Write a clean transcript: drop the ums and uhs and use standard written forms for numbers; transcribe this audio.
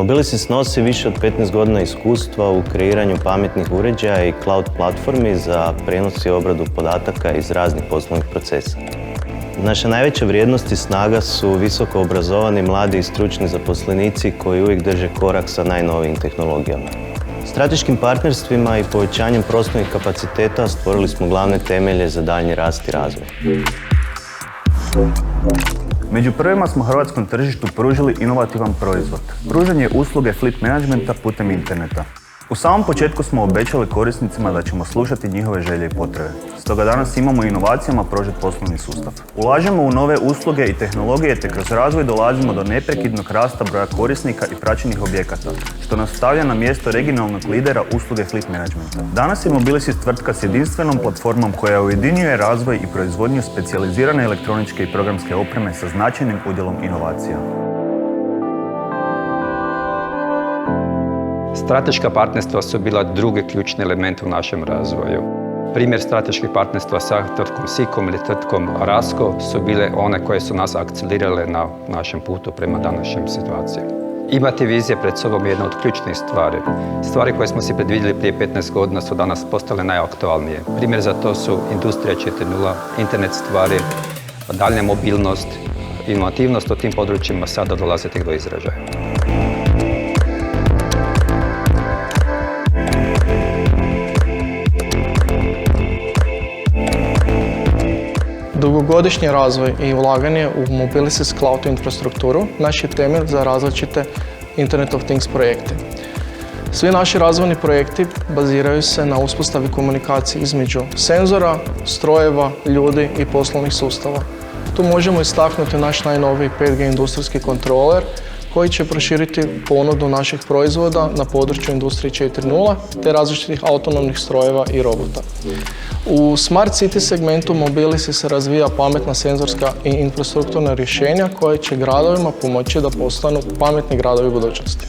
Mobilisys nosi više od 15 godina iskustva u kreiranju pametnih uređaja i cloud platformi za prijenos i obradu podataka iz raznih poslovnih procesa. Naša najveća vrijednost i snaga su visoko obrazovani, mladi i stručni zaposlenici koji uvijek drže korak sa najnovijim tehnologijama. Strateškim partnerstvima i povećanjem prostornih kapaciteta stvorili smo glavne temelje za daljnji rast i razvoj. Među prvima smo hrvatskom tržištu pružili inovativan proizvod, pružanje usluge fleet managementa putem interneta. U samom početku smo obećali korisnicima da ćemo slušati njihove želje i potrebe. Stoga danas imamo inovacijama prožet poslovni sustav. Ulažemo u nove usluge i tehnologije te kroz razvoj dolazimo do neprekidnog rasta broja korisnika i praćenih objekata, što nas stavlja na mjesto regionalnog lidera usluge fleet managementa. Danas je Mobilisys tvrtka s jedinstvenom platformom koja ujedinjuje razvoj i proizvodnju specijalizirane elektroničke i programske opreme sa značajnim udjelom inovacija. Strateška partnerstva su bila drugi ključni element u našem razvoju. Primjer strateških partnerstva sa tvrtkom SICOM ili tvrtkom Rasco su bile one koje su nas akcelirale na našem putu prema današnjem situaciji. Imati vizije pred sobom je jedna od ključnih stvari. Stvari koje smo si predvidjeli prije 15 godina su danas postale najaktualnije. Primjer za to su industrija 4.0, internet stvari, daljnja mobilnost, inovativnost u tim područjima sada dolaze tek do izražaja. Dugogodišnji razvoj i ulaganje u Mobilisys Cloud infrastrukturu naš je temelj za različite Internet of Things projekte. Svi naši razvojni projekti baziraju se na uspostavi komunikacije između senzora, strojeva, ljudi i poslovnih sustava. Tu možemo istaknuti naš najnoviji 5G industrijski kontroler koji će proširiti ponudu naših proizvoda na području industrije 4.0 te različitih autonomnih strojeva i robota. U Smart City segmentu Mobilisys razvija pametna senzorska i infrastrukturna rješenja koje će gradovima pomoći da postanu pametni gradovi budućnosti.